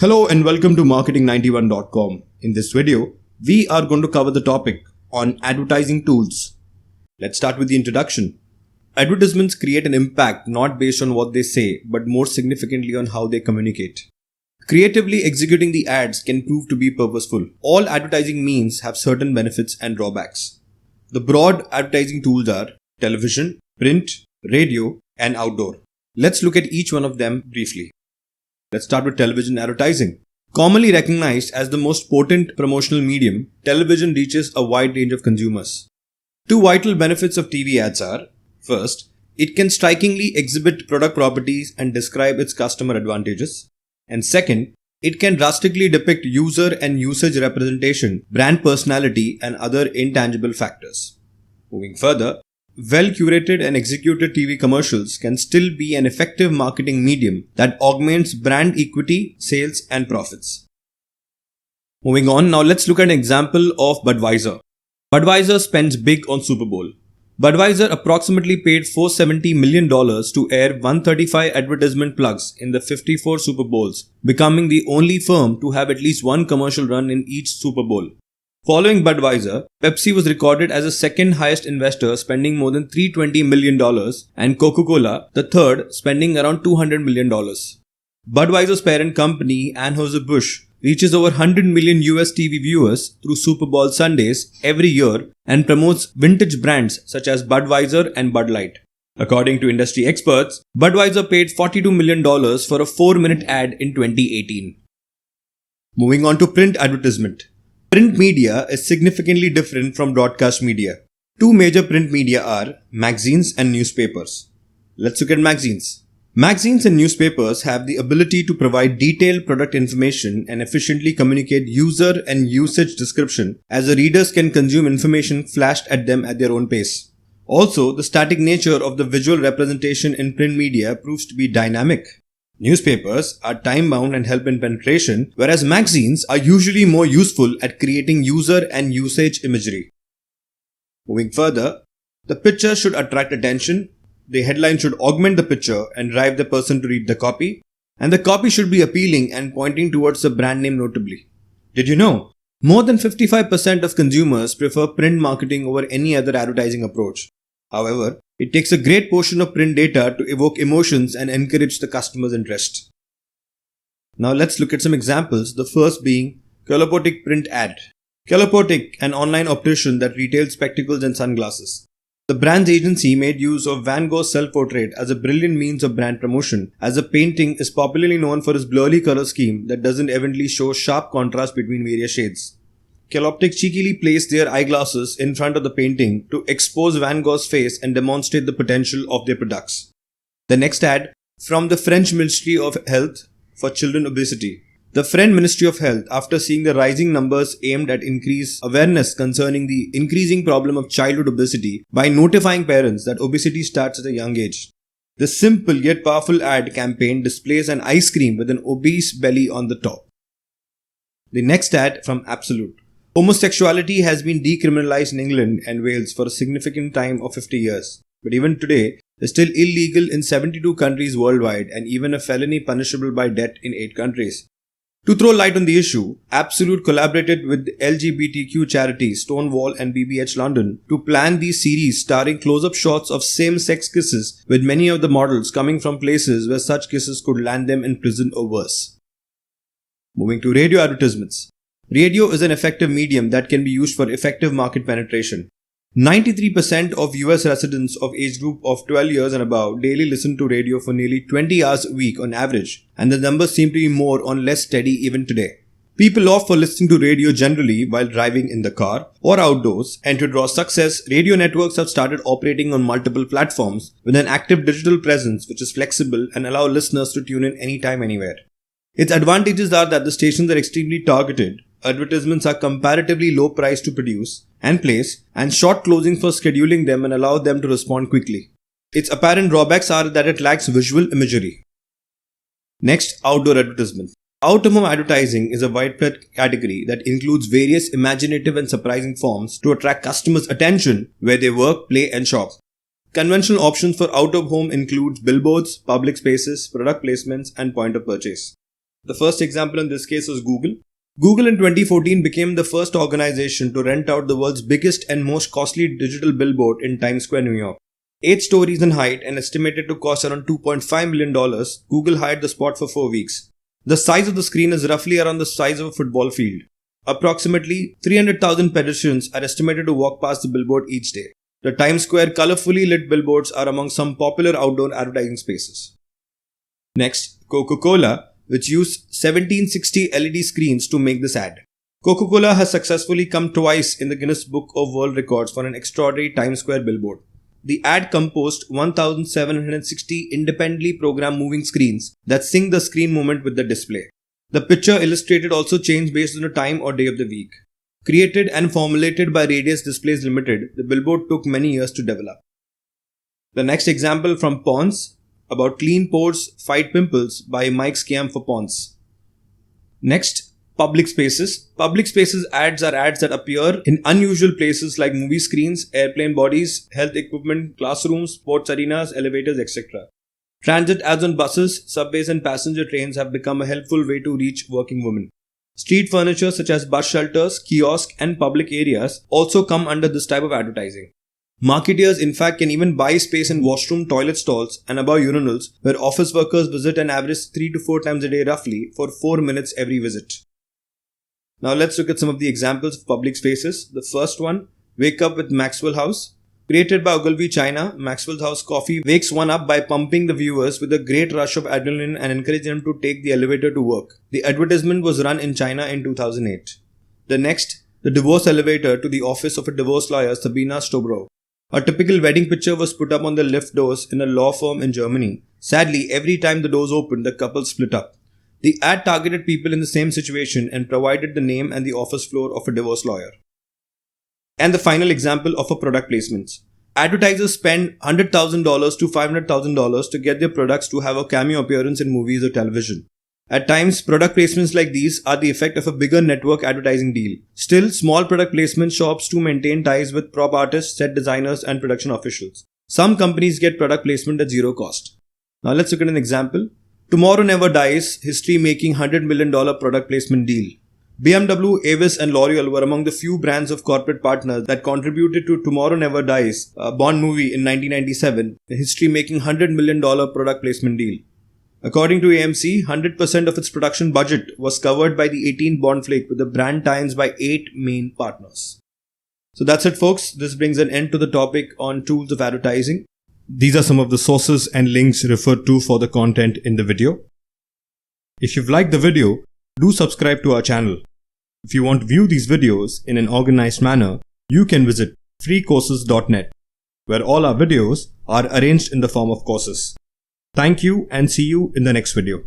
Hello and welcome to marketing91.com. In this video, we are going to cover the topic on advertising tools. Let's start with the introduction. Advertisements create an impact not based on what they say, but more significantly on how they communicate. Creatively executing the ads can prove to be purposeful. All advertising means have certain benefits and drawbacks. The broad advertising tools are television, print, radio, and outdoor. Let's look at each one of them briefly. Let's start with television advertising. Commonly recognized as the most potent promotional medium, television reaches a wide range of consumers. Two vital benefits of TV ads are, first, it can strikingly exhibit product properties and describe its customer advantages. And second, it can drastically depict user and usage representation, brand personality, and other intangible factors. Moving further, well-curated and executed TV commercials can still be an effective marketing medium that augments brand equity, sales, and profits. Moving on, now let's look at an example of Budweiser. Budweiser spends big on Super Bowl. Budweiser approximately paid $470 million to air 135 advertisement plugs in the 54 Super Bowls, becoming the only firm to have at least one commercial run in each Super Bowl. Following Budweiser, Pepsi was recorded as the second highest investor, spending more than $320 million, and Coca-Cola, the third, spending around $200 million. Budweiser's parent company, Anheuser-Busch, reaches over 100 million US TV viewers through Super Bowl Sundays every year and promotes vintage brands such as Budweiser and Bud Light. According to industry experts, Budweiser paid $42 million for a 4-minute ad in 2018. Moving on to print advertisement. Print media is significantly different from broadcast media. Two major print media are magazines and newspapers. Let's look at magazines. Magazines and newspapers have the ability to provide detailed product information and efficiently communicate user and usage description, as the readers can consume information flashed at them at their own pace. Also, the static nature of the visual representation in print media proves to be dynamic. Newspapers are time-bound and help in penetration, whereas magazines are usually more useful at creating user and usage imagery. Moving further, the picture should attract attention, the headline should augment the picture and drive the person to read the copy, and the copy should be appealing and pointing towards the brand name notably. Did you know? More than 55% of consumers prefer print marketing over any other advertising approach. However, it takes a great portion of print data to evoke emotions and encourage the customer's interest. Now let's look at some examples, the first being Keloptic print ad. Keloptic, an online optician that retails spectacles and sunglasses. The brand's agency made use of Van Gogh's self-portrait as a brilliant means of brand promotion, as the painting is popularly known for its blurry color scheme that doesn't evenly show sharp contrast between various shades. Keloptic cheekily placed their eyeglasses in front of the painting to expose Van Gogh's face and demonstrate the potential of their products. The next ad, from the French Ministry of Health for Children Obesity. The French Ministry of Health, after seeing the rising numbers, aimed at increase awareness concerning the increasing problem of childhood obesity by notifying parents that obesity starts at a young age. The simple yet powerful ad campaign displays an ice cream with an obese belly on the top. The next ad, from Absolut. Homosexuality has been decriminalized in England and Wales for a significant time of 50 years. But even today, it is still illegal in 72 countries worldwide and even a felony punishable by death in 8 countries. To throw light on the issue, Absolut collaborated with the LGBTQ charity Stonewall and BBH London to plan these series starring close-up shots of same-sex kisses, with many of the models coming from places where such kisses could land them in prison or worse. Moving to radio advertisements. Radio is an effective medium that can be used for effective market penetration. 93% of US residents of age group of 12 years and above daily listen to radio for nearly 20 hours a week on average, and the numbers seem to be more or less steady even today. People opt for listening to radio generally while driving in the car or outdoors, and to draw success, radio networks have started operating on multiple platforms with an active digital presence which is flexible and allow listeners to tune in anytime, anywhere. Its advantages are that the stations are extremely targeted, advertisements are comparatively low priced to produce and place, and short closing for scheduling them and allow them to respond quickly. Its apparent drawbacks are that it lacks visual imagery. Next, outdoor advertisement. Out-of-home advertising is a widespread category that includes various imaginative and surprising forms to attract customers' attention where they work, play, and shop. Conventional options for out-of-home include billboards, public spaces, product placements, and point of purchase. The first example in this case is Google. Google in 2014 became the first organization to rent out the world's biggest and most costly digital billboard in Times Square, New York. 8 stories in height and estimated to cost around $2.5 million, Google hired the spot for 4 weeks. The size of the screen is roughly around the size of a football field. Approximately 300,000 pedestrians are estimated to walk past the billboard each day. The Times Square colorfully lit billboards are among some popular outdoor advertising spaces. Next, Coca-Cola, which used 1760 LED screens to make this ad. Coca-Cola has successfully come twice in the Guinness Book of World Records for an extraordinary Times Square billboard. The ad composed 1,760 independently programmed moving screens that sync the screen movement with the display. The picture illustrated also changed based on the time or day of the week. Created and formulated by Radius Displays Limited, the billboard took many years to develop. The next example from Pond's, about clean pores fight pimples by Mike Scam for Pond's. Next, public spaces. Public spaces ads are ads that appear in unusual places like movie screens, airplane bodies, health equipment, classrooms, sports arenas, elevators, etc. Transit ads on buses, subways and passenger trains have become a helpful way to reach working women. Street furniture such as bus shelters, kiosks and public areas also come under this type of advertising. Marketeers in fact can even buy space in washroom toilet stalls and above urinals where office workers visit an average 3 to 4 times a day roughly for 4 minutes every visit. Now let's look at some of the examples of public spaces. The first one, Wake Up with Maxwell House. Created by Ogilvy, China, Maxwell's House Coffee wakes one up by pumping the viewers with a great rush of adrenaline and encouraging them to take the elevator to work. The advertisement was run in China in 2008. The next, the divorce elevator to the office of a divorce lawyer, Sabina Stobrow. A typical wedding picture was put up on the lift doors in a law firm in Germany. Sadly, every time the doors opened, the couple split up. The ad targeted people in the same situation and provided the name and the office floor of a divorce lawyer. And the final example of a product placements. Advertisers spend $100,000 to $500,000 to get their products to have a cameo appearance in movies or television. At times, product placements like these are the effect of a bigger network advertising deal. Still, small product placement shops to maintain ties with prop artists, set designers, and production officials. Some companies get product placement at zero cost. Now let's look at an example. Tomorrow Never Dies, history-making $100 million product placement deal. BMW, Avis and L'Oreal were among the few brands of corporate partners that contributed to Tomorrow Never Dies, a Bond movie in 1997, a history-making $100 million product placement deal. According to AMC, 100% of its production budget was covered by the 18 Bond flick with the brand tie-ins by 8 main partners. So that's it folks, this brings an end to the topic on tools of advertising. These are some of the sources and links referred to for the content in the video. If you've liked the video, do subscribe to our channel. If you want to view these videos in an organized manner, you can visit freecourses.net, where all our videos are arranged in the form of courses. Thank you and see you in the next video.